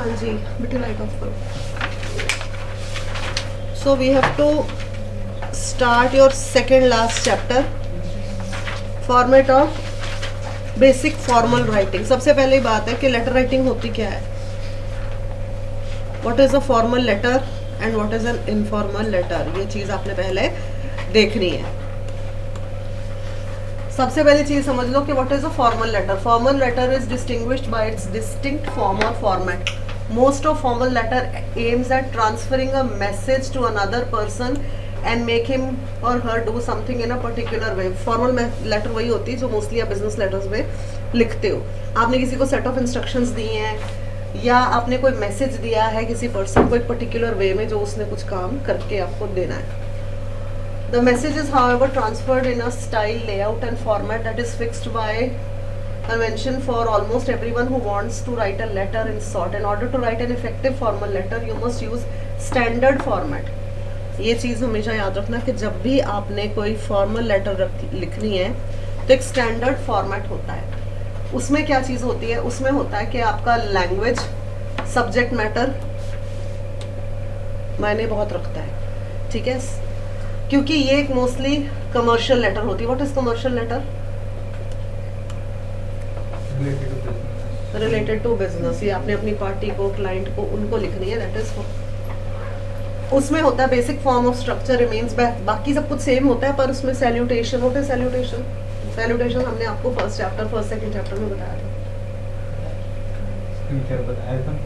हाँ जी बेटे light off करो. So we have to start your second last chapter, format of basic formal writing. सबसे पहले बात है कि लेटर राइटिंग होती क्या है. What is a formal letter and what is an informal letter. ये चीज आपने पहले देखनी है. सबसे पहली चीज समझ लो कि what is a formal letter. Formal letter is distinguished by its distinct form और format. Most of formal letter aims at transferring a message to another person and make him और her do something in a particular way. Formal letter वही होती है जो mostly आप business letters में लिखते हो. आपने किसी को सेट ऑफ इंस्ट्रक्शंस दिए हैं या आपने कोई मैसेज दिया है किसी पर्सन को एक पर्टिकुलर वे में जो उसने कुछ काम करके आपको देना है. The message is however transferred in a style, layout and format that is fixed by convention for almost everyone who wants to write a letter in short. In order to write an effective formal letter, you must use standard format. ये चीज़ हमेशा याद रखना कि जब भी आपने कोई formal letter लिखनी है तो एक स्टैंडर्ड फॉर्मेट होता है. उसमें क्या चीज़ होती है, उसमें होता है कि आपका लैंग्वेज, सब्जेक्ट मैटर मायने बहुत रखता है. ठीक है, क्योंकि ये एक मोस्टली कमर्शियल लेटर होती है. What is commercial letter? Related to business. ये आपने अपनी पार्टी को, क्लाइंट को, उनको लिखनी है. दैट इज उसमें होता है basic form of structure remains. बाकी सब कुछ सेम होता है पर उसमें salutation. What is salutation? Salutation हमने आपको फर्स्ट सेकंड चैप्टर में बताया था.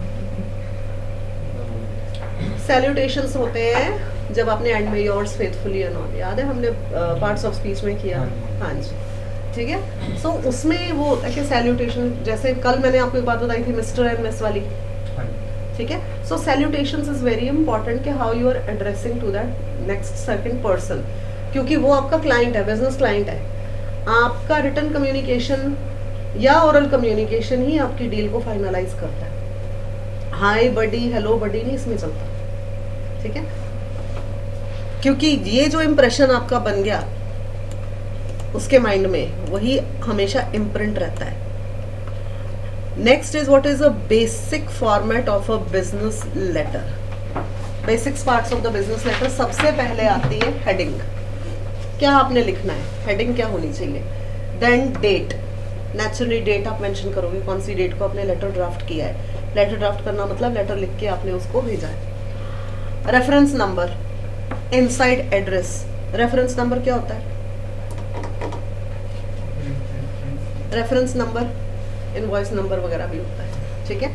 सैल्यूटेशंस होते हैं जब आपने एंड में योर्स फेथफुली एंड ऑल, याद है हमने पार्ट्स ऑफ स्पीच में किया. हाँ जी, ठीक है. सो उसमें वो कि सैल्यूटेशन, जैसे कल मैंने आपको एक बात बताई थी मिस्टर एंड मिस वाली. ठीक है. So salutations is very important कि how you are addressing to that next second person, क्योंकि वो आपका क्लाइंट है, बिजनेस क्लाइंट है. आपका रिटन कम्युनिकेशन या ओरल कम्युनिकेशन ही आपकी डील को फाइनलाइज करता है. हाय बडी, हेलो बडी नहीं इसमें चलता. ठीक है, क्योंकि ये जो इम्प्रेशन आपका बन गया उसके माइंड में, वही हमेशा इम्प्रिंट रहता है. Next is what is a basic format of a business letter. Basics parts of the business letter. सबसे पहले आती है हेडिंग. क्या आपने लिखना है, हेडिंग क्या होनी चाहिए. Then date. नेचुरली डेट आप मेंशन करोगे, कौन सी डेट को आपने लेटर ड्राफ्ट किया है. लेटर ड्राफ्ट करना मतलब लेटर लिख के आपने उसको भेजा है. Reference number, inside address. Reference number क्या होता है? रेफरेंस नंबर इनवॉइस नंबर वगैरह भी होता है. ठीक है.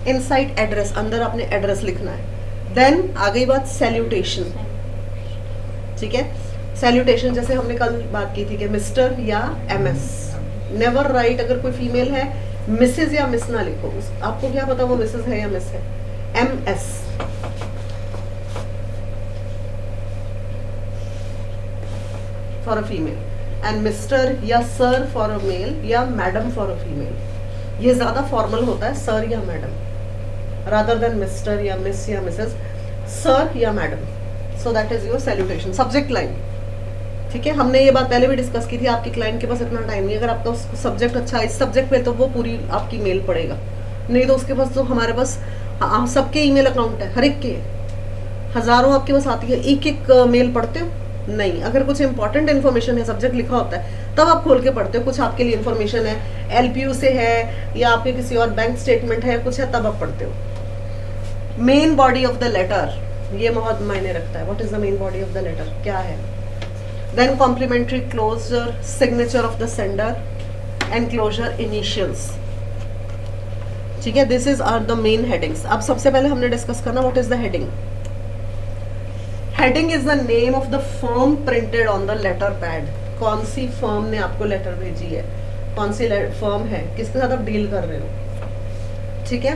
इनसाइड एड्रेस, अंदर आपने एड्रेस लिखना है. देन आ गई बात सैल्यूटेशन. ठीक है. सैल्यूटेशन जैसे हमने कल बात की थी कि मिस्टर या एमएस. नेवर राइट, अगर कोई फीमेल है मिसेज या मिस ना लिखो. आपको क्या पता वो मिसेज है या मिस है. MS for a female and mister या सर फॉर अ मेल या मैडम फॉर अ फीमेल. ये ज्यादा फॉर्मल होता है, सर या मैडम, रादर देन मिस्टर या मिस या मिसेस. सर या madam. So that is your salutation. Subject line. ठीक है, हमने ये बात पहले भी डिस्कस की थी. आपकी क्लाइंट के पास इतना टाइम नहीं, अगर आपका सब्जेक्ट अच्छा है इस सब्जेक्ट पे तो वो पूरी आपकी मेल पढ़ेगा. नहीं तो उसके पास तो हमारे पास सबके ईमेल अकाउंट है, हर एक के हजारों आपके पास आती है. एक एक मेल पढ़ते हो नहीं. अगर कुछ इंपॉर्टेंट इन्फॉर्मेशन है, सब्जेक्ट लिखा होता है, तब आप खोल के पढ़ते हो. कुछ आपके लिए इन्फॉर्मेशन है, एलपीयू से है या आपके किसी और बैंक स्टेटमेंट है, कुछ है, तब आप पढ़ते हो. Main body of the letter, ये बहुत मायने रखता है. What is the main body of the letter, क्या है. Then complimentary closure, signature of the sender, enclosure, initials. ठीक है, this is are the main headings. अब सबसे पहले हमने डिस्कस करना what is the heading. Heading is the name of the firm printed on the letter pad. कौन सी firm ने आपको लेटर भेजी है, कौन सी फर्म है, किसके साथ आप डील कर रहे हो. ठीक है.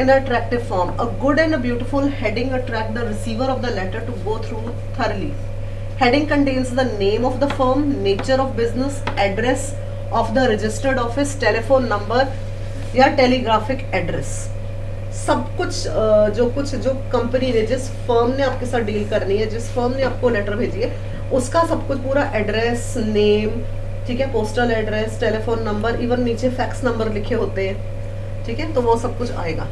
In attractive form, a good and a beautiful heading attract the receiver of the letter to go through thoroughly. Heading contains the name of the firm, nature of business, address of the registered office, telephone number या telegraphic address. सब कुछ जो company ने, जिस firm ने आपके साथ deal करनी है, जिस फर्म ने आपको लेटर भेजी है, उसका सब कुछ पूरा एड्रेस, नेम, ठीक है, postal address, telephone number, even नीचे फैक्स नंबर लिखे होते हैं. ठीक है, तो वो सब कुछ आएगा.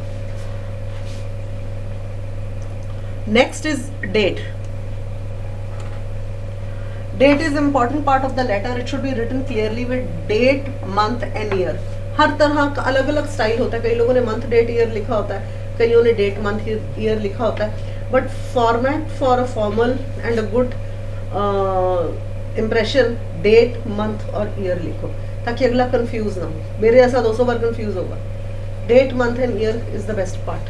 Next is date. Date is important part of the letter. It should be written clearly with date, month and year. हर तरह का अलग अलग स्टाइल होता है. कई लोगों ने मंथ डेट ईयर लिखा होता है, कईयों ने डेट मंथ ईयर लिखा होता है. But format for a formal and a good impression, date, month और ईयर लिखो ताकि अगला कंफ्यूज ना हो. मेरे ऐसा 200 बार कंफ्यूज होगा. Date, month and year is the best part.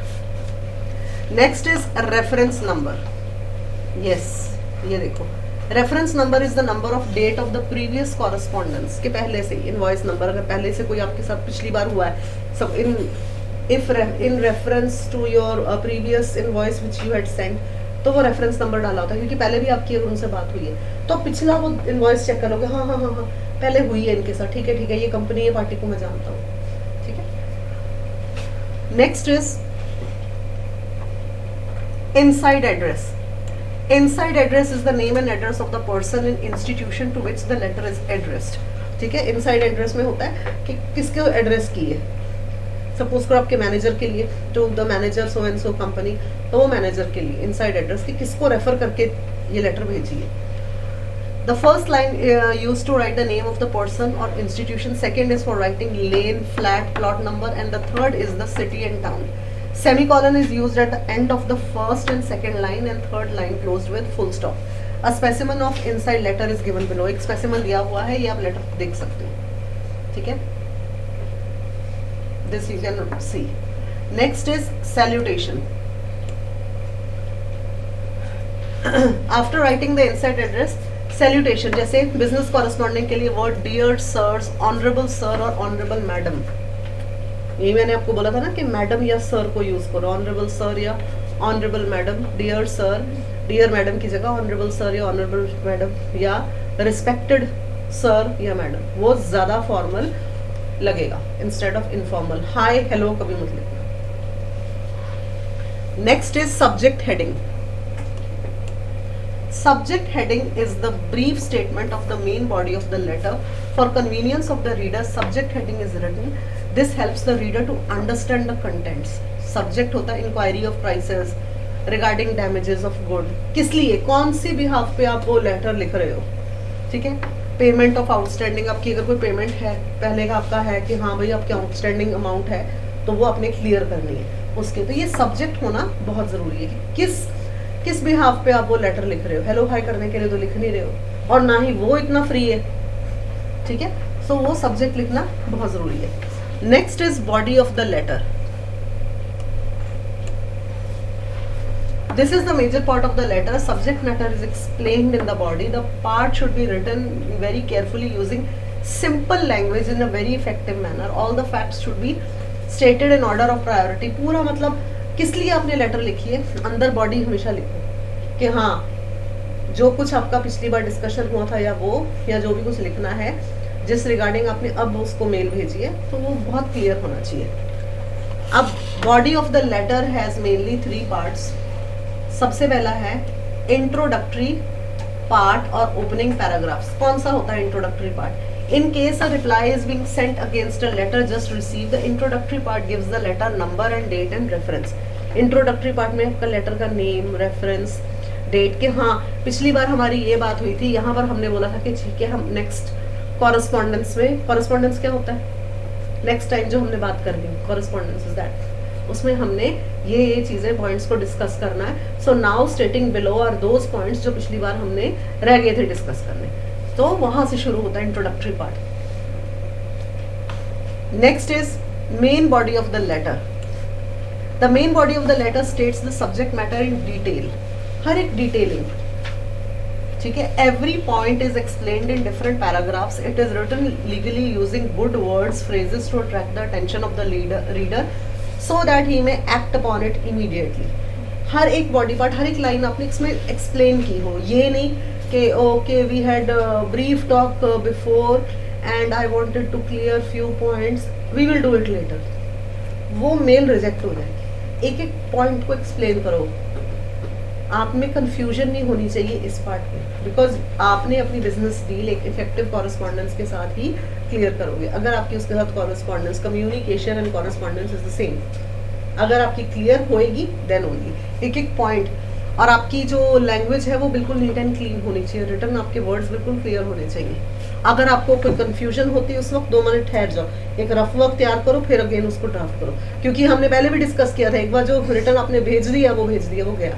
Next is reference number. Yes, ये देखो, reference number is the number of date of the previous correspondence के पहले से. इनवॉइस नंबर अगर पहले से कोई आपके साथ पिछली बार हुआ है, सब in reference to your previous invoice which you had sent, तो वो रेफरेंस नंबर डाला होता है क्योंकि पहले भी आपकी अगर उनसे बात हुई है तो पिछला वो इनवॉइस चेक करोगे. हाँ हाँ हाँ हाँ, पहले हुई है इनके साथ, ठीक है, ये कंपनी, ये पार्टी को मैं जानता हूँ. ठीक है. Next is inside address. Inside address is the name and address of the person in institution to which the letter is addressed. ठीक है, इनसाइड एड्रेस में होता है कि किसको एड्रेस की है. सपोज करो आपके मैनेजर के लिए, to the manager so and so company, तो वो मैनेजर के लिए इनसाइड एड्रेस कि किसको रेफर करके ये लेटर भेजिए. The first line use to write the name of the person और institution. Second is for writing lane, flat, plot number and the third is the city and town. Semicolon is used at the end of the first and second line and third line closed with full stop. A specimen of inside letter is given below. एक specimen दिया हुआ है, ये आप letter देख सकते हो. ठीक है, this you can see. Next is salutation. After writing the inside address, salutation, जैसे business corresponding के लिए word dear sirs, honorable sir और honorable madam. ये मैंने आपको बोला था ना कि मैडम या सर को यूज करो. ऑनरेबल सर या honourable madam, dear sir, dear madam की जगह ऑनरेबल सर या ऑनरेबल मैडम, या रिस्पेक्टेड सर या मैडम, वो ज्यादा फॉर्मल लगेगा instead of informal. Hi hello कभी मत लिखना. Next is subject heading. Subject heading is the brief statement of the main body of the letter. For convenience of the reader, subject heading is written. This helps the reader to understand the contents. Subject होता है inquiry of prices, regarding damages of good. किस लिए, कौन सी behalf पे आप वो letter लिख रहे हो. ठीक है, पेमेंट ऑफ आउटस्टैंडिंग, आपकी अगर कोई पेमेंट है पहले का आपका है कि हाँ भाई आपकी आउटस्टैंडिंग अमाउंट है तो वो आपने क्लियर करनी है उसके. तो ये सब्जेक्ट होना बहुत ज़रूरी है कि किस बिहाफ पे आप वो लेटर लिख रहे हो. हेलो हाय करने के लिए तो लिख नहीं रहे हो, और ना ही वो इतना फ्री है. ठीक है, सो वो सब्जेक्ट लिखना बहुत ज़रूरी है. Next is body of the letter. This is the major part of the letter. Subject matter is explained in the body. The part should be written very carefully using simple language in a very effective manner. All the facts should be stated in order of priority. पूरा मतलब किस लिए आपने letter लिखी है, अंदर body हमेशा लिखो कि हाँ जो कुछ आपका पिछली बार डिस्कशन हुआ था या जो भी कुछ लिखना है जिस रिगार्डिंग आपने अब उसको मेल भेजी है तो वो बहुत क्लियर होना चाहिए. अब body of the letter has mainly 3 parts. सबसे पहला है इंट्रोडक्टरी पार्ट और ओपनिंग पैराग्राफ्स. कौन सा होता है introductory part? In case a reply is being sent against a letter just received, the introductory part gives the letter number and date and reference. Introductory part में आपका letter का name, reference, date के हाँ पिछली बार हमारी ये बात हुई थी, यहाँ पर हमने बोला था कि ठीक है हम नेक्स्ट कॉरेस्पॉन्डेंस में, कॉरेस्पॉन्डेंस क्या होता है नेक्स्ट टाइम जो हमने बात करनी है, कॉरेस्पॉन्डेंस इज दैट, उसमें हमने ये चीज़ें पॉइंट्स को डिस्कस करना है. So now stating below are those points जो पिछली बार हमने रह गए थे डिस्कस करने. तो वहां से शुरू होता है introductory part. Next is main body of the letter. The main body of the letter states the subject matter in detail. हर एक डिटेलिंग, ठीक है. Every point is explained in different paragraphs. It is written legally using good words, phrases to attract the attention of the reader so that he may act upon it immediately. हर एक body part, हर एक line आपने इसमें explain की हो. ये नहीं कि okay we had brief talk before and I wanted to clear few points, we will do it later. वो मेल रिजेक्ट हो जाएगी. एक एक पॉइंट को एक्सप्लेन करो. आप में कंफ्यूजन नहीं होनी चाहिए इस पार्ट में, बिकॉज आपने अपनी बिजनेस डील एक इफेक्टिव कॉरेस्पॉन्डेंस के साथ ही क्लियर करोगे। अगर आपकी उसके साथ correspondence, communication and correspondence is the same, अगर आपकी क्लियर होएगी देन ओनली एक एक पॉइंट, और आपकी जो लैंग्वेज है वो बिल्कुल नीट एंड क्लीन होनी चाहिए, रिटर्न आपके वर्ड्स बिल्कुल क्लियर होने चाहिए। अगर आपको कोई कंफ्यूजन होती है उस वक्त 2 मिनट ठहर जाओ, एक रफ वर्क तैयार करो, फिर अगेन उसको ड्राफ्ट करो, क्योंकि हमने पहले भी डिस्कस किया था, एक बार जो रिटर्न आपने भेज दिया वो गया,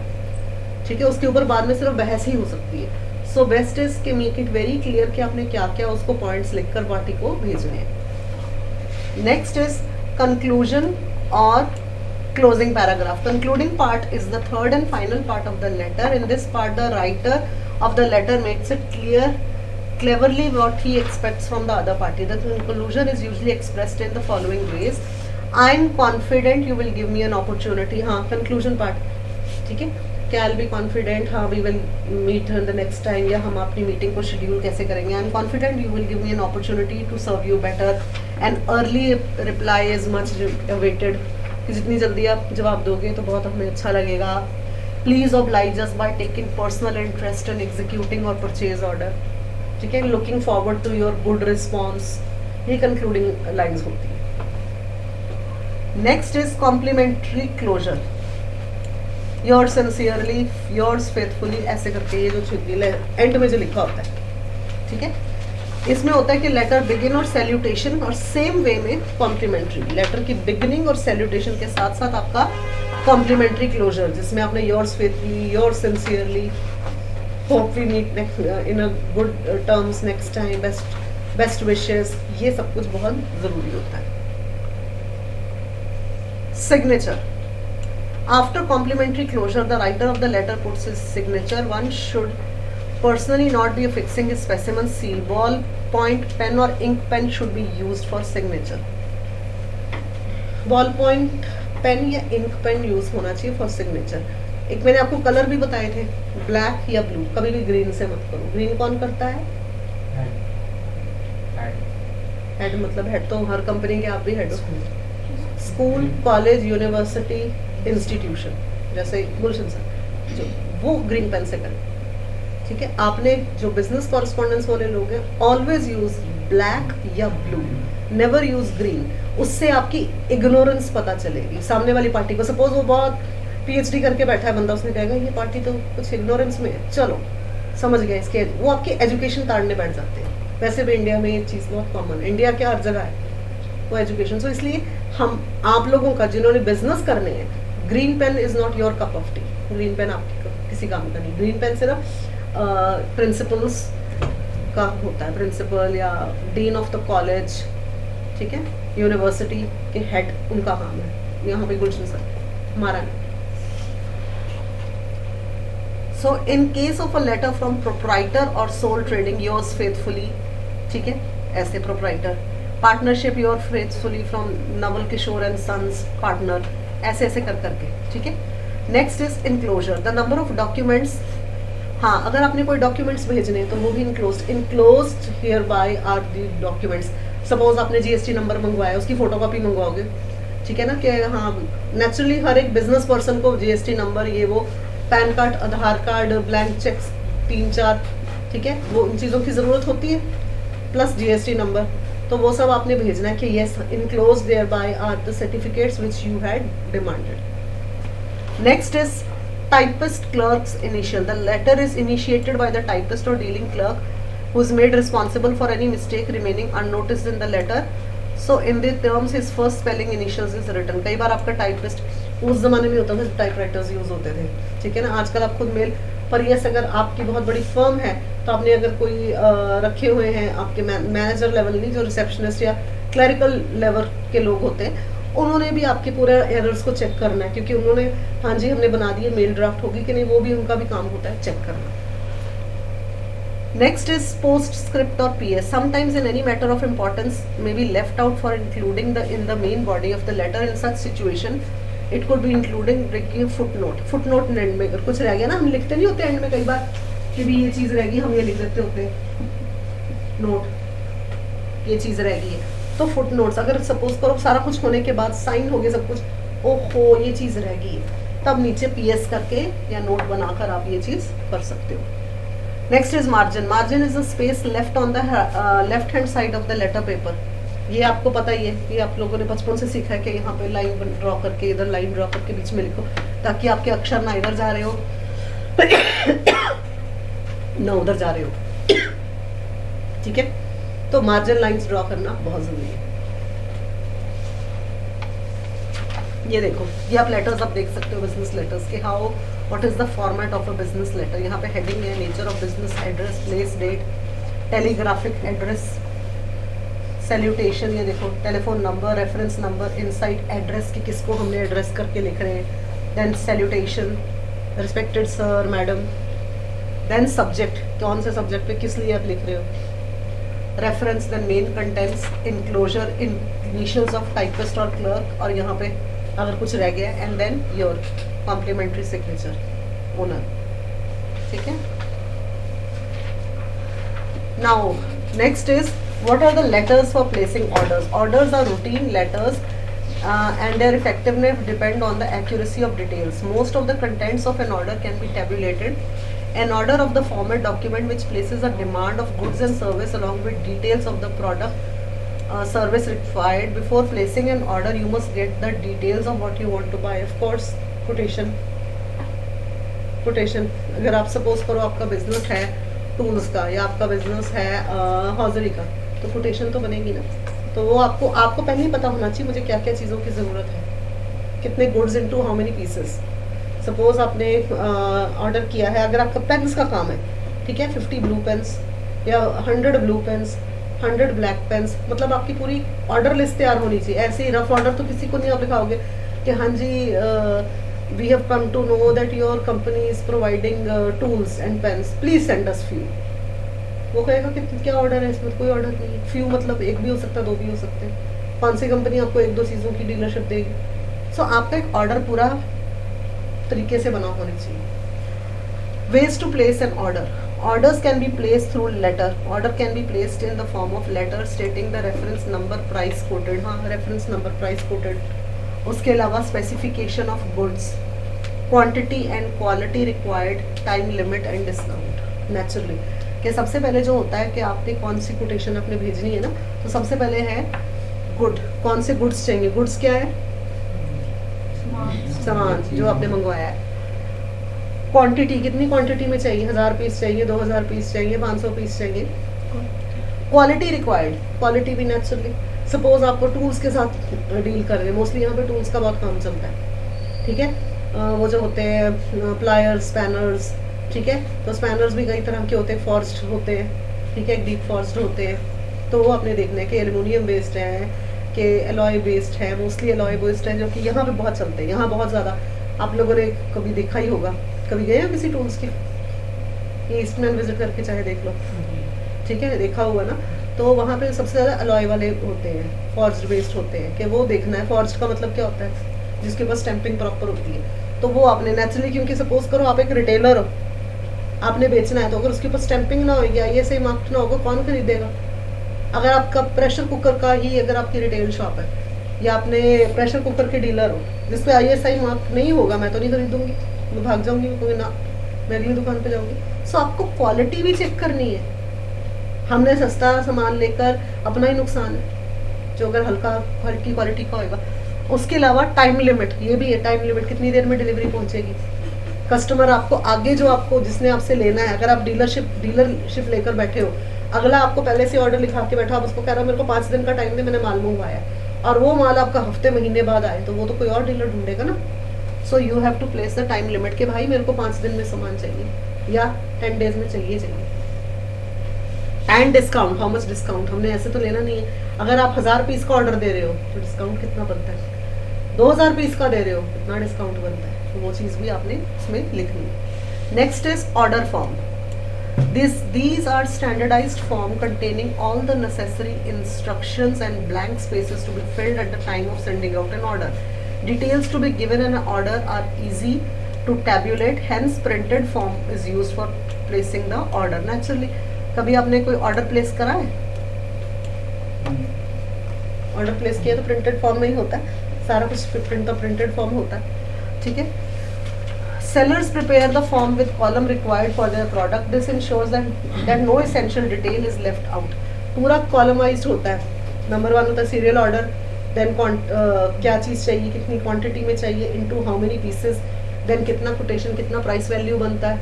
ठीक है, उसके ऊपर बाद में सिर्फ बहस ही हो सकती है। सो बेस्ट इज के मेक इट वेरी क्लियर कि आपने क्या क्या उसको पॉइंट्स लिखकर पार्टी को भेजने हैं। नेक्स्ट इज कंक्लूजन और closing paragraph. Concluding part is the third and final part of the letter. In this part, the writer of the letter makes it cleverly what he expects from the other party. The conclusion is usually expressed in the following ways: I am confident you will give me an opportunity. हाँ, conclusion part, ठीक है, क्या I'll be confident, हाँ we will meet in the next time, या हम अपनी meeting को schedule कैसे करेंगे। I am confident you will give me an opportunity to serve you better. An early reply is much awaited. जितनी जल्दी आप जवाब दोगे तो बहुत हमें अच्छा लगेगा। Please oblige us by taking personal interest in executing और परचेज ऑर्डर, ठीक है, looking forward to your good response, ये कंक्लूडिंग लाइंस होती है। Next is complimentary closure, yours sincerely, yours faithfully, ऐसे करके ये जो एंड में जो लिखा होता है, ठीक है, इसमें होता है कि लेटर बिगिन और सैल्यूटेशन, और सेम वे में कॉम्प्लीमेंट्री, लेटर की बिगिनिंग और सैल्यूटेशन के साथ साथ आपका कॉम्प्लीमेंट्री क्लोजर, जिसमें आपने yours faithfully, yours sincerely, hope we meet in a good terms next time, best wishes, ये सब कुछ बहुत जरूरी होता है। Signature, after complimentary closure the writer of the letter puts his signature. One should personally not be affixing a specimen seal. Ball point pen or ink pen should be used for signature. Ball point pen या ink pen use होना चाहिए for signature. एक मैंने आपको colour भी बताए थे, black या ब्लू, कभी भी ग्रीन से मत करो। ग्रीन कौन करता है? हेड मतलब हेड तो हर कंपनी के आप भी हेड हो। स्कूल, कॉलेज, यूनिवर्सिटी, इंस्टीट्यूशन, जैसे गुलशन सर, जो वो ग्रीन पेन से करें, ठीक है। आपने जो बिजनेस कॉरेस्पॉन्डेंस वाले लोग हैं, ऑलवेज यूज ब्लैक या ब्लू, नेवर यूज ग्रीन। उससे आपकी इग्नोरेंस पता चलेगी सामने वाली पार्टी को। सपोज वो बहुत पीएचडी करके बैठा है बंदा, उसने कहेगा ये पार्टी तो कुछ इग्नोरेंस में है, चलो समझ गए इसके, वो आपकी एजुकेशन ताड़ने बैठ जाते हैं। वैसे भी इंडिया में ये चीज़ बहुत कॉमन है, इंडिया क्या हर जगह है वो एजुकेशन। सो इसलिए हम आप लोगों का जिन्होंने बिजनेस करने हैं, green pen is not your cup of tea. Green pen आपकी किसी काम का नहीं। ग्रीन पेन सिर्फ प्रिंसिपल्स का होता है, प्रिंसिपल या डीन ऑफ द कॉलेज, ठीक है, यूनिवर्सिटी के हेड, उनका काम है। यहाँ पे गुलशन सर हमारा नहीं। So in case of a letter from proprietor और सोल ट्रेडिंग, योर्स फेथफुली, ठीक है, ऐसे proprietor, partnership your faithfully from Naval Kishore and sons partner, ऐसे ऐसे कर करके, ठीक है। Next is enclosure, the number of documents. हाँ, अगर आपने कोई डॉक्यूमेंट्स भेजने तो वो भी enclosed here by are the documents. Suppose आपने जीएसटी नंबर मंगवाया, उसकी फोटोकॉपी मंगवाओगे, ठीक है ना, कि हाँ नेचुरली हर एक बिजनेस पर्सन को जीएसटी नंबर, ये वो, पैन कार्ड, आधार कार्ड, ब्लैंक चेक्स 3-4, ठीक है, वो इन चीज़ों की ज़रूरत होती है, प्लस जीएसटी नंबर, तो वो सब आपने भेजना है कि yes enclose there by are the certificates which you had demanded. Next is typist clerk's initial. The letter is initiated by the typist or dealing clerk who is made responsible for any mistake remaining unnoticed in the letter. So in the terms his first spelling initials is written. कई बार आपका typist, उस जमाने में होता था typewriters use होते थे, ठीक है ना, आजकल आप खुद मेल पर, यस अगर आपकी बहुत बड़ी फर्म है तो आपने अगर कोई रखे हुए हैं आपके मैनेजर लेवल नहीं, जो रिसेप्शनिस्ट या क्लरिकल लेवल के लोग होते हैं, उन्होंने भी आपके पूरे एरर्स को चेक करना है, क्योंकि उन्होंने हाँ जी हमने बना दिए, मेल ड्राफ्ट होगी कि नहीं, वो भी उनका भी काम होता है चेक करना। नेक्स्ट इज पोस्ट स्क्रिप्ट और PS. Sometimes in any matter of importance may be left out for including in the main body of the letter. In such situation it could be including footnote. Footnote end में अगर कुछ रह गया ना, हम लिखते नहीं होते एंड में कई बार कि भी ये चीज़ रहेगी, हम ये लिख देते होते हैं नोट, ये चीज़ रह गई है, तो फुट नोट्स। अगर सपोज करो सारा कुछ होने के बाद साइन हो गया सब कुछ, ओहो ये चीज़ रह गई, तब नीचे PS करके या नोट बनाकर आप ये चीज़ कर सकते हो। Next is margin. Margin is a space left on the left hand side of the letter paper. ये आपको पता ही है, ये आप लोगों ने बचपन से सीखा है कि यहाँ पे लाइन ड्रॉ करके, इधर लाइन ड्रॉ करके बीच में लिखो, ताकि आपके अक्षर ना इधर जा रहे हो ना उधर जा रहे हो। ठीक है, तो मार्जिन लाइंस ड्रॉ करना बहुत जरूरी है। ये देखो, ये आप लेटर्स आप देख सकते हो, बिजनेस लेटर्स के how what is the format of a business letter. यहाँ पे हेडिंग है nature of business, address, place, date, telegraphic address, salutation, ये देखो telephone number, reference number, inside address कि किसको हमने एड्रेस करके लिख रहे हैं, then salutation, respected sir, madam, then subject, कौन से सब्जेक्ट पे किस लिए आप लिख रहे हो, reference, then main contents, enclosure, initials of typist और क्लर्क, और यहाँ पे अगर कुछ रह गया, and then your complimentary signature, owner. ठीक है, now next is what are the letters for placing orders. Orders are routine letters and their effectiveness depend on the accuracy of details. Most of the contents of an order can be tabulated. An order of the format document which places a demand of goods and service along with details of the product service required. Before placing an order you must get the details of what you want to buy. Of course, quotation. अगर आप suppose करो आपका business है tools का या आपका business है hosiery का, तो कोटेशन तो बनेगी ना। तो वो आपको पहले ही पता होना चाहिए मुझे क्या क्या चीज़ों की ज़रूरत है, कितने goods into how many pieces. Suppose आपने ऑर्डर किया है, अगर आपका पेन्स का काम है, ठीक है, 50 ब्लू पेन्स या 100 ब्लू पेन्स, 100 ब्लैक पेन्स, मतलब आपकी पूरी ऑर्डर लिस्ट तैयार होनी चाहिए। ऐसे ही रफ ऑर्डर तो किसी को नहीं आप लिखाओगे कि हाँ जी we have come to know that your company is providing tools and pens, please send us few. वो कहेगा कि क्या ऑर्डर है इसमें, कोई ऑर्डर नहीं है। फ्यू मतलब एक भी हो सकता है, दो भी हो सकते हैं। कौन सी कंपनी आपको एक दो चीज़ों की डीलरशिप देगी। सो आपका एक ऑर्डर पूरा तरीके से बना होना चाहिए। Ways to place an order. Orders can be placed through letter. Order can be placed in the form of letter stating the reference number, price quoted. हाँ, reference number, price quoted. उसके अलावा specification of goods, quantity and quality required, time limit and discount. Naturally, कि सबसे पहले जो होता है कि आपने कौन सी quotation अपने भेजनी है ना, तो सबसे पहले है good. कौन से goods चाहिए? goods क्या है? सामान जो आपने मंगवाया है। क्वांटिटी, कितनी क्वांटिटी में चाहिए? 1000 पीस चाहिए, 2000 पीस चाहिए, 500 पीस चाहिए। क्वालिटी रिक्वायर्ड, क्वालिटी भी नेचुरली। सपोज आपको टूल्स के साथ डील कर रहे हैं, मोस्टली यहाँ पे टूल्स का बहुत काम चलता है, ठीक है। वो जो होते हैं प्लायर्स, स्पैनर्स, ठीक है, तो स्पैनर्स भी कई तरह के होते हैं, फॉर्स्ड होते हैं, ठीक है, डीप फॉर्स्ड होते हैं। तो वो आपने देखना है कि एल्युमिनियम बेस्ड है कि एलॉय बेस्ड है, मोस्टली एलॉय बेस्ड है, जो कि यहाँ पे बहुत चलते हैं, यहाँ बहुत ज़्यादा। आप लोगों ने कभी देखा ही होगा, कभी गए हो किसी टूल्स के, ये ईस्टमैन विजिट करके चाहे देख लो, ठीक है, देखा हुआ ना। तो वहाँ पे सबसे ज़्यादा अलॉय वाले होते हैं, फॉर्ज्ड बेस्ड होते हैं, कि वो देखना है। फॉर्ज्ड का मतलब क्या होता है? जिसके पास स्टैंपिंग प्रॉपर होती है। तो वो आपने नेचुरली, क्योंकि सपोज करो आप एक रिटेलर हो, आपने बेचना है, तो अगर उसके ऊपर स्टैंपिंग ना हो या ये सही मार्क ना होगा, कौन खरीदेगा? अगर आपका प्रेशर कुकर का ही अगर आपकी रिटेल शॉप है, या आपने प्रेशर कुकर के डीलर हो जिस पे ISI मार्क नहीं होगा, मैं तो नहीं खरीदूंगी, मैं भाग जाऊंगी, कोई ना, मैं अगली दुकान पे जाऊंगी। सो आपको क्वालिटी भी चेक करनी है। हमने सस्ता सामान लेकर अपना ही नुकसान है, जो अगर हल्की क्वालिटी का होगा। उसके अलावा टाइम लिमिट, ये भी है, टाइम लिमिट, कितनी देर में डिलीवरी पहुंचेगी। कस्टमर आपको आगे जो आपको जिसने आपसे लेना है, अगर आप डीलरशिप लेकर बैठे हो, अगला आपको पहले से ऑर्डर लिखा के बैठा, आप उसको कह रहा हो मेरे को 5 दिन का टाइम दे, मैंने माल मंगवाया, और वो माल आपका हफ्ते महीने बाद आए, तो वो तो कोई और डीलर ढूंढेगा ना। So you have to place the time limit कि भाई मेरे को 5 दिन में सामान चाहिए या 10 डेज में चाहिए। And discount, how much discount, हमने ऐसे तो लेना नहीं है। अगर आप 1000 पीस का ऑर्डर दे रहे हो तो डिस्काउंट कितना बनता है? 2000 पीस का दे रहे हो, कितना डिस्काउंट बनता है? तो वो चीज़ भी आपने इसमें लिखनी है। Next is order form. These are standardized form containing all the necessary instructions and blank spaces to be filled at the time of sending out an order. Details to be given in an order are easy to tabulate, hence printed form is used for placing the order. Naturally, कभी आपने कोई order place करा है? Order place किया तो printed form में ही होता है, सारा कुछ प्रिंटेड फॉर्म होता है, ठीक है। Sellers prepare the form with column required for their product. This ensures that no essential detail is left out. पूरा columnized होता है. नंबर 1 होता है serial order, then क्या चीज़ चाहिए, कितनी quantity में चाहिए, into how many pieces, then कितना quotation, कितना price value बनता है,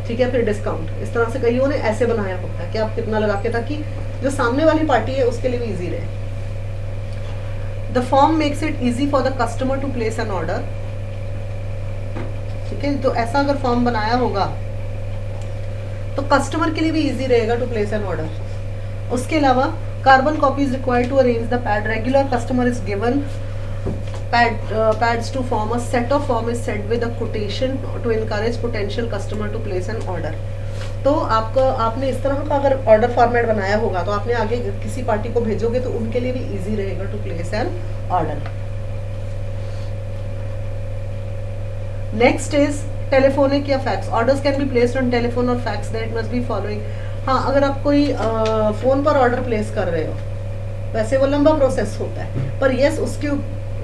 ठीक है, फिर डिस्काउंट. इस तरह से कईयों ने ऐसे बनाया होता है कि आप कितना लगा के, ताकि जो सामने वाली पार्टी है उसके लिए भी ईजी रहे. The form makes it easy for the customer to place an order. ठीक है, तो ऐसा अगर फॉर्म बनाया होगा तो कस्टमर के लिए भी ईजी रहेगा टू प्लेस एन ऑर्डर. उसके अलावा carbon copy is required to arrange the pad. Regular customer is given pads to form a set of form is set with a quotation to encourage potential customer to place an order. तो आपने इस तरह का अगर order format बनाया होगा तो आपने आगे किसी पार्टी को भेजोगे तो उनके लिए भी इजी रहेगा to place an order. Next is telephonic या fax. Orders can be placed on telephone और fax. That must be following. हाँ, अगर आप कोई फोन पर ऑर्डर प्लेस कर रहे हो, वैसे वो लंबा प्रोसेस होता है, पर यस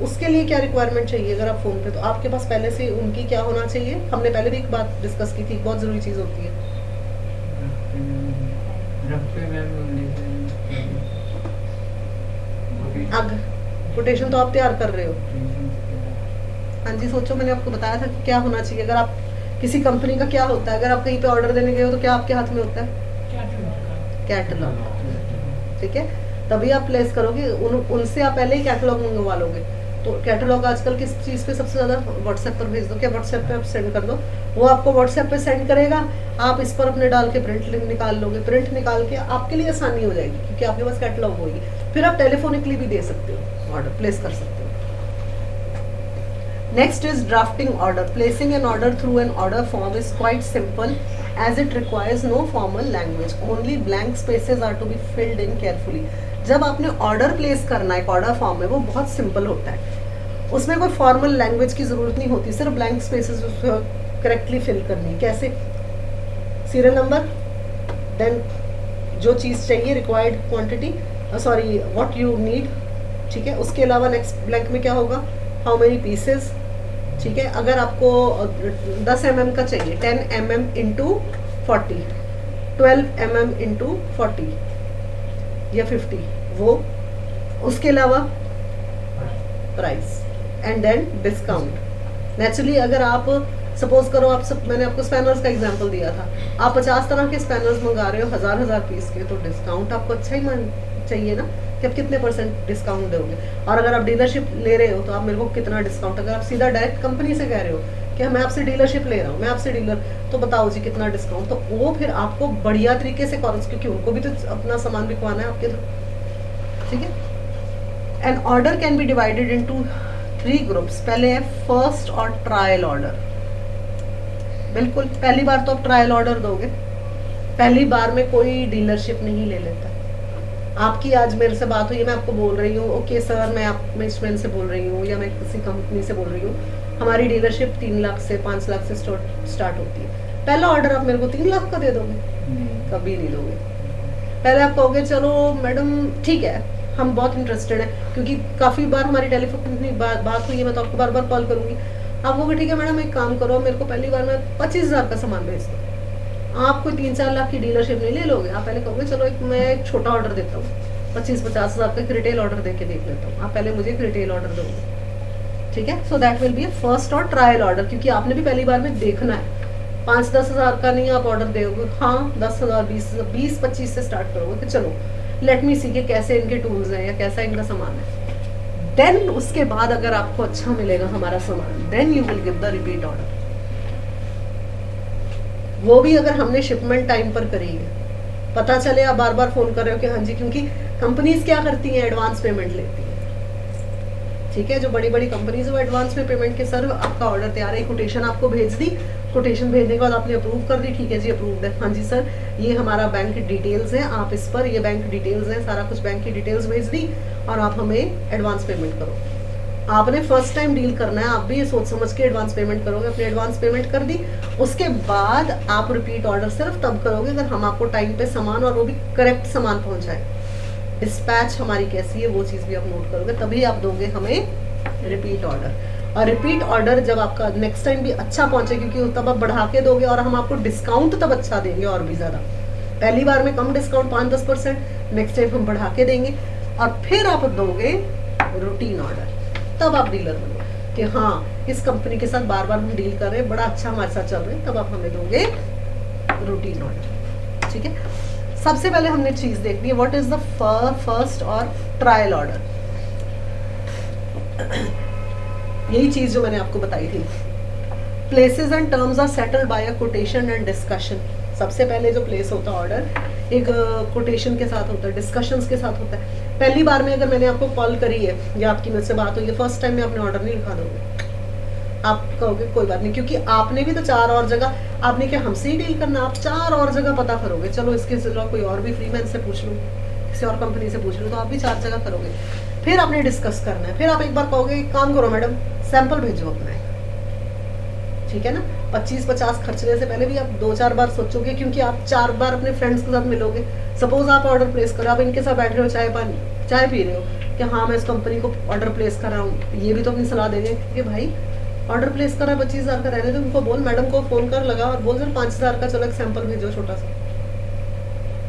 उसके लिए क्या रिक्वायरमेंट चाहिए. अगर आप फोन पे, तो आपके पास पहले से उनकी क्या होना चाहिए. हमने पहले भी एक बात डिस्कस की थी, बहुत जरूरी चीज होती है. अब कोटेशन तो आप तैयार कर रहे हो. हाँ जी, सोचो, मैंने आपको बताया था कि क्या होना चाहिए. अगर आप किसी कंपनी का क्या होता है, अगर आप कहीं पे ऑर्डर देने गए हो तो क्या आपके हाथ में होता है. कैटलॉग. ठीक है, तभी आप प्लेस करोगे. उनसे आप पहले ही कैटलॉग मंगवा लोगे. तो कैटलॉग आजकल किस चीज़ पे सबसे ज़्यादा, व्हाट्सएप पर भेज दो. क्या व्हाट्सएप पे आप सेंड कर दो, वो आपको व्हाट्सएप पे सेंड करेगा. आप इस पर अपने डाल के प्रिंट निकाल लोगे. प्रिंट निकाल के आपके लिए आसानी हो जाएगी क्योंकि आपके पास कैटलॉग होगी. फिर आप टेलीफोनिकली भी दे सकते हो, ऑर्डर प्लेस कर सकते हो. Next is drafting order. Placing an order through an order form is quite simple as it requires no formal language. Only blank spaces are to be filled in carefully. जब आपने order place करना है एक order form में, वो बहुत simple होता है. उसमें कोई फॉर्मल लैंग्वेज की ज़रूरत नहीं होती. सिर्फ ब्लैंक स्पेसेस करेक्टली फिल करनी. कैसे? सीरियल नंबर, देन जो चीज़ चाहिए, required quantity, sorry what you need. ठीक है, उसके अलावा नेक्स्ट ब्लैंक में क्या होगा, हाउ मेनी पीसेस. ठीक है, अगर आपको 10 mm का चाहिए, 10 mm इंटू 40, 12 mm इंटू 40 या 50, वो. उसके अलावा price and then discount. Naturally अगर आप सपोज करो, मैंने आपको स्पैनर्स का एग्जांपल दिया था, आप 50 तरह के स्पैनर्स मंगा रहे हो, 1000 पीस के, तो डिस्काउंट आपको अच्छा ही चाहिए ना कि आप कितने % डिस्काउंट दोगे. और अगर आप डीलरशिप ले रहे हो तो आप मेरे को कितना डिस्काउंट. अगर आप सीधा डायरेक्ट कंपनी से कह रहे हो कि मैं आपसे डीलरशिप ले रहा हूँ, मैं आपसे डीलर, तो बताओ जी कितना डिस्काउंट. तो वो फिर आपको बढ़िया तरीके से करो, क्योंकि उनको भी तो अपना सामान बिकवाना है आपके थ्रू. ठीक है. An order can be divided into 3 groups. पहले है फर्स्ट और ट्रायल ऑर्डर. बिल्कुल पहली बार तो आप ट्रायल ऑर्डर दोगे. पहली बार में कोई डीलरशिप नहीं ले लेता. आपकी आज मेरे से बात हुई है, मैं आपको बोल रही हूँ ओके सर, मैं स्टूडेंट से बोल रही हूँ या मैं किसी कंपनी से बोल रही हूँ, हमारी डीलरशिप 3 लाख से 5 लाख से स्टार्ट होती है. पहला ऑर्डर आप मेरे को 3 लाख का दे दोगे? कभी नहीं दोगे. पहले आप कहोगे चलो मैडम ठीक है, हम बहुत इंटरेस्टेड हैं, क्योंकि काफ़ी बार हमारी टेलीफोन की बात हुई है, मैं तो आपको बार बार कॉल करूँगी. आप कहोगे ठीक है मैडम, एक काम करो, मेरे को पहली बार में 25,000 का सामान भेज दो. आप कोई 3-4 लाख की डीलरशिप नहीं ले लोगे. आप पहले कहोगे चलो मैं एक छोटा ऑर्डर देता हूँ, 25-50 हज़ार का एक रिटेल ऑर्डर दे के देख लेता हूँ. आप पहले मुझे एक रिटेल ऑर्डर दोगे. ठीक है, so that will be a first और ट्रायल ऑर्डर, क्योंकि आपने भी पहली बार में देखना है. 5-10 हज़ार का नहीं आप ऑर्डर दोगे. हाँ, 10,000 20-25 से स्टार्ट करोगे कि चलो लेट मी सी के कैसे इनके टूल्स हैं या कैसा इनका सामान है. देन उसके बाद अगर आपको अच्छा मिलेगा हमारा सामान, then you will give the repeat order. वो भी अगर हमने शिपमेंट टाइम पर करी है. पता चले आप बार बार फोन कर रहे हो कि हाँ जी, क्योंकि कंपनीज क्या करती हैं, एडवांस पेमेंट लेती हैं. ठीक है, जो बड़ी बड़ी कंपनीज वो एडवांस में पेमेंट के, सर आपका ऑर्डर तैयार है, कोटेशन आपको भेज दी, कोटेशन भेजने के बाद आपने अप्रूव कर दी, ठीक है जी अप्रूव्ड है, हाँ जी सर ये हमारा बैंक डिटेल्स है, आप इस पर ये बैंक डिटेल्स हैं, सारा कुछ बैंक की डिटेल्स भेज दी और आप हमें एडवांस पेमेंट करो. आपने फर्स्ट टाइम डील करना है, आप भी ये सोच समझ के एडवांस पेमेंट करोगे. अपनी एडवांस पेमेंट कर दी, उसके बाद आप रिपीट ऑर्डर सिर्फ तब करोगे अगर हम आपको टाइम पे सामान, और वो भी करेक्ट सामान पहुंचाए. डिस्पैच हमारी कैसी है वो चीज़ भी आप नोट करोगे, तभी आप दोगे हमें रिपीट ऑर्डर. और रिपीट ऑर्डर जब आपका नेक्स्ट टाइम भी अच्छा पहुंचे, क्योंकि तब आप बढ़ा के दोगे और हम आपको डिस्काउंट तब अच्छा देंगे और भी ज़्यादा। पहली बार में कम डिस्काउंट 5-10%, नेक्स्ट टाइम हम बढ़ा के देंगे और फिर आप दोगे रूटीन ऑर्डर, तब आप डीलर बनोगे कि हाँ इस कंपनी के साथ बार बार हम डील कर रहे हैं, बड़ा अच्छा हमारे साथ चल रहा है, तब आप हमें दोगे रूटीन ऑर्डर। ठीक है, सबसे पहले हमने चीज देखनी है व्हाट इज द फर्स्ट और ट्रायल ऑर्डर। यही चीज जो मैंने आपको बताई थी, places and terms are settled by a quotation and discussion. सबसे पहले जो प्लेस होता है ऑर्डर एक कोटेशन के साथ होता है, डिस्कशंस के साथ होता है। पहली बार में अगर मैंने आपको कॉल करी है या आपकी मुझसे बात हुई है, फर्स्ट टाइम में आपने ऑर्डर नहीं लिखा दोगे, आप कहोगे कोई बात नहीं, क्योंकि आपने भी तो 4 और जगह, आपने क्या हमसे ही डील करना, आप 4 और जगह पता करोगे, चलो इसके सिवा कोई और भी फ्रीमैन से पूछ लूँ, किसी और कंपनी से पूछ लूँ, तो आप भी 4 जगह करोगे। फिर आपने डिस्कस करना है, फिर आप एक बार कहोगे एक काम करो मैडम सैंपल भेजो अपना, ठीक है ना। 25-50 खर्चने से पहले भी आप 2-4 बार सोचोगे, क्योंकि आप 4 बार अपने फ्रेंड्स के साथ मिलोगे। सपोज आप ऑर्डर प्लेस करो, आप इनके साथ बैठ रहे हो, चाय पी रहे हो कि हाँ मैं इस कंपनी को ऑर्डर प्लेस कर रहा हूँ, ये भी तो अपनी सलाह देंगे कि भाई ऑर्डर प्लेस कर रहा है 25,000 का, रहने दो, उनको बोल मैडम को फोन कर लगा और बोल सर 5,000 का चलो एक सैंपल भेजो छोटा सा।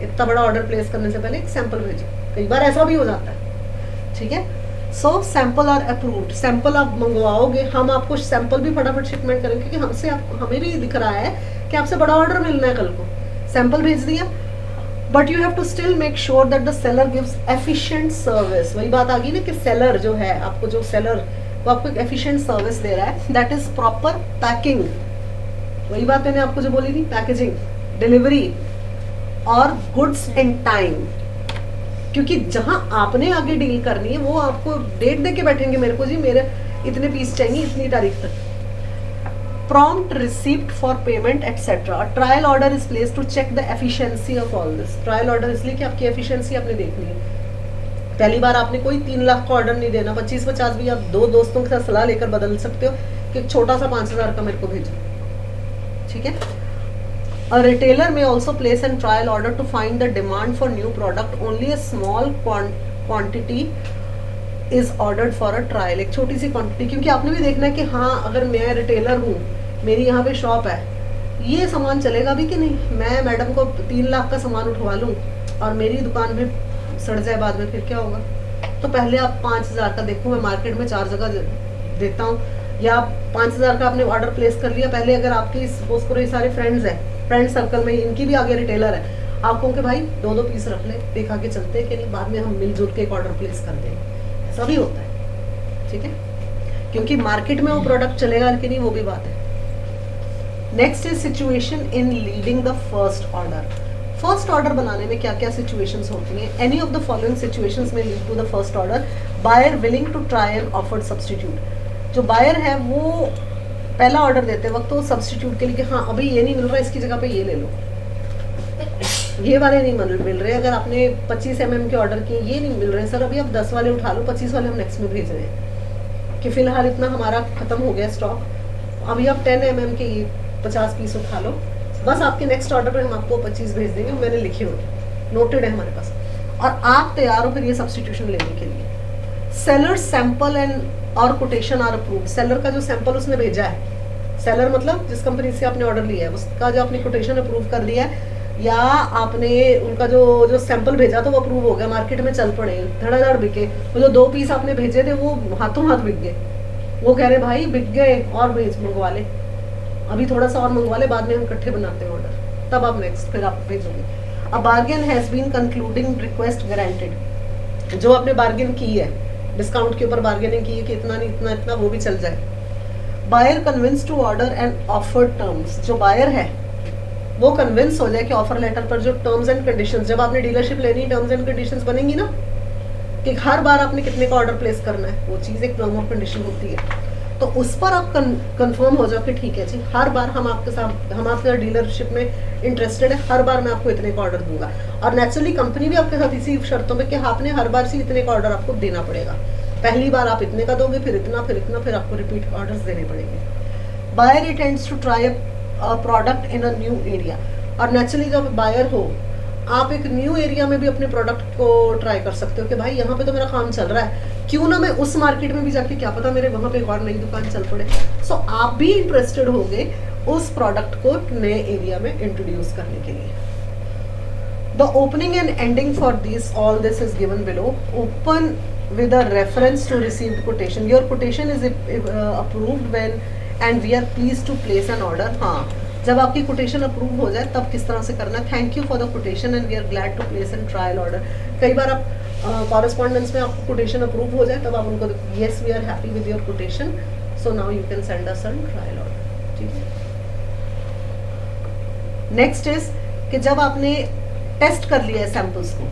इतना बड़ा ऑर्डर प्लेस करने से पहले एक सैंपल भेजो, कई बार ऐसा भी हो जाता है। ठीक है, सो सैंपल आर अप्रूव्ड, सैंपल आप मंगवाओगे, हम आपको सैंपल भी फटाफट शिपमेंट करेंगे, क्योंकि हमसे हमें भी दिख रहा है कि आपसे बड़ा ऑर्डर मिलना है कल को। सैंपल भेज दिया, but you have to still make sure that the seller gives efficient service. वही बात आ गई ना कि सेलर जो है, आपको जो सेलर वो आपको एक एफिशिएंट सर्विस दे रहा है, दैट इज प्रॉपर पैकिंग। वही बात मैंने आपको जो बोली थी, पैकेजिंग, डिलीवरी और गुड्स इन टाइम। क्योंकि जहां आपने आगे डील करनी है वो आपको डेट दे के बैठेंगे, मेरे को जी मेरे इतने पीस चाहिए इतनी तारीख तक। Prompt receipt for payment etcetera. Trial order is place to check the efficiency of all this. Trial order इसलिए कि आपकी एफिशिएंसी आपने देखनी है। पहली बार आपने कोई 3 लाख का ऑर्डर नहीं देना, 25-50 भी आप 2 दोस्तों के साथ सलाह लेकर बदल सकते हो कि छोटा सा 5,000 का मेरे को भेजो। ठीक है, A retailer may also place a trial order to find the demand for new product. Only a small quantity is ordered for a trial. एक छोटी सी क्वांटिटी, क्योंकि आपने भी देखना है कि हाँ अगर मैं रिटेलर हूँ, मेरी यहाँ पे शॉप है, ये सामान चलेगा भी कि नहीं। मैं मैडम को 3 लाख का सामान उठवा लूँ और मेरी दुकान में सड़ जाए बाद में, फिर क्या होगा। तो पहले आप 5,000 का देखो, मैं मार्केट में 4 जगह देता हूँ, या 5,000 का आपने ऑर्डर प्लेस कर लिया। पहले अगर आपकी सपोज करो ये सारे फ्रेंड्स हैं, फ्रेंड सर्कल में इनकी भी आगे रिटेलर है, आप कहोगे भाई 2-2 पीस रख ले, देखा के चलते हैं कि नहीं, बाद में हम मिलजुल के एक ऑर्डर प्लेस कर देंगे। ऐसा भी होता है, ठीक है, क्योंकि मार्केट में वो प्रोडक्ट चलेगा कि नहीं वो भी बात है। Next is situation in leading the first order. First order बनाने में क्या क्या सिचुएशंस होती हैं। Any of the following situations में lead to the first order. Buyer willing to try and offered substitute. जो बायर है वो पहला ऑर्डर देते वक्त तो सब्सटीट्यूट के लिए कि हाँ अभी ये नहीं मिल रहा, इसकी जगह पे ये ले लो, ये वाले नहीं मिल रहे। अगर आपने 25 mm के ऑर्डर किए, ये नहीं मिल रहे सर, अभी आप 10 वाले उठा लो, 25 वाले हम नेक्स्ट में भेज रहे हैं कि फिलहाल इतना हमारा खत्म हो गया स्टॉक, अभी आप 10 mm के 50 पीस उठा लो, बस आपके नेक्स्ट ऑर्डर पर हम आपको 25 भेज देंगे, मैंने लिखे हुए नोटेड है हमारे पास, और आप तैयार हो फिर ये सब्सटीट्यूशन लेने के लिए। सेलर सैंपल एंड और कोटेशन आर अप्रूव्ड। सेलर का जो सैंपल उसने भेजा है, सेलर मतलब जिस कंपनी से आपने ऑर्डर लिया है उसका जो आपने कोटेशन अप्रूव कर दिया है, या आपने उनका जो सैंपल भेजा तो वो अप्रूव हो गया, मार्केट में चल पड़े, धड़ाधड़ बिके। वो जो 2 पीस आपने भेजे थे वो हाथों हाथ बिक गए, वो कह रहे भाई बिक गए और भेज मंगवा ले, अभी थोड़ा सा और मंगवा ले, बाद में हम इकट्ठे बनाते हैं ऑर्डर, तब आप नेक्स्ट फिर आप भेजोगे। A bargain has been concluding request guaranteed. जो आपने बार्गेन की है, डिस्काउंट के ऊपर बार्गेनिंग की है कि इतना नहीं इतना इतना, वो भी चल जाए। Buyer convince to order and offer terms. जो बायर है वो कन्विंस हो जाए कि ऑफर लेटर पर जो टर्म्स एंड कंडीशंस, जब आपने डीलरशिप लेनी टर्म्स एंड कंडीशंस बनेंगी ना कि हर बार आपने कितने का ऑर्डर प्लेस करना है, वो चीज़ एक टर्म ऑफ कंडीशन होती है, तो उस पर आप कंफर्म हो जाओ कि ठीक है जी हर बार हम आपके डीलरशिप में इंटरेस्टेड है, हर बार मैं आपको इतने का ऑर्डर दूंगा। और नेचुरली कंपनी भी आपके साथ इसी शर्तों पे कि आपने हर बार से इतने का ऑर्डर आपको देना पड़ेगा। पहली बार आप इतने का दोगे, फिर इतना, फिर इतना, फिर आपको रिपीट ऑर्डर्स देने पड़ेंगे। Buyer intends to try a product in a new area. और नेचुरली जब बायर हो आप एक न्यू एरिया में भी अपने प्रोडक्ट को ट्राई कर सकते हो कि भाई यहाँ पे तो मेरा काम चल रहा है, क्यों ना मैं उस मार्केट में भी जाके, क्या पता मेरे वहाँ पे एक और नई दुकान चल पड़े। सो आप भी इंटरेस्टेड होगे उस प्रोडक्ट को नए एरिया में इंट्रोड्यूस करने के लिए। The opening and ending for this, all this is given below. Open with a reference to received quotation. Your quotation is approved when and we are pleased to place an order. हाँ, जब आपकी quotation approve हो जाए तब किस तरह से करना है, thank you for the quotation and we are glad to place an trial order. कई बार आप कॉरेस्पॉन्डेंस में आपको quotation अप्रूव हो जाए तब आप उनको yes we are happy with your quotation, so now you can send us a trial order. ठीक है। नेक्स्ट इज कि जब आपने टेस्ट कर लिया है सैंपल्स को,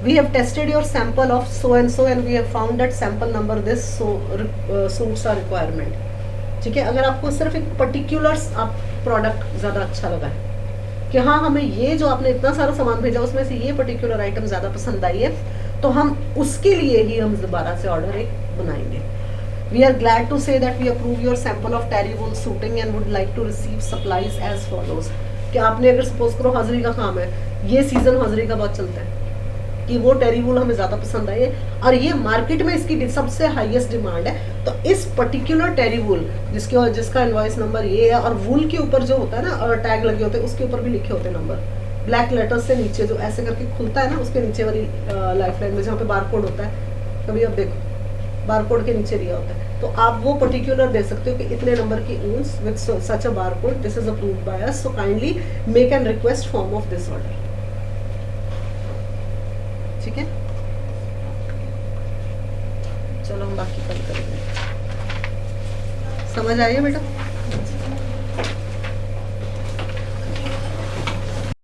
we have tested your sample of so and so and we have found that sample number this suits our requirement. ठीक है, अगर आपको सिर्फ एक पर्टिकुलर आप प्रोडक्ट ज़्यादा अच्छा लगा है कि हाँ हमें ये जो आपने इतना सारा सामान भेजा उसमें से ये पर्टिकुलर आइटम ज़्यादा पसंद आई है, तो हम उसके लिए ही हम दोबारा से ऑर्डर एक बनाएंगे। We are glad to say that we approve your sample of terry wool suiting and would like to receive supplies as follows. कि आपने अगर सपोज करो हाजरी का काम है, ये सीजन हाजरी का बहुत चलता है कि वो टेरी वूल हमें ज़्यादा पसंद आई है और ये मार्केट में इसकी सबसे हाईएस्ट डिमांड है, तो इस पर्टिकुलर टेरी वूल जिसका इनवॉइस नंबर ये है और वूल के ऊपर जो होता है ना टैग लगे होते हैं उसके ऊपर भी लिखे होते हैं नंबर, ब्लैक लेटर्स से नीचे जो ऐसे करके खुलता है ना उसके नीचे वाली लाइफ लाइन में जहाँ पे बार कोड होता है, कभी आप देखो बार कोड के नीचे दिया होता है, तो आप वो पर्टिकुलर दे सकते हो कि इतने नंबर की ounce with such a bar code, this is approved by us, so kindly make an request form of this order. ठीक है, चलो हम बाकी कल करेंगे। समझ आई है बेटा?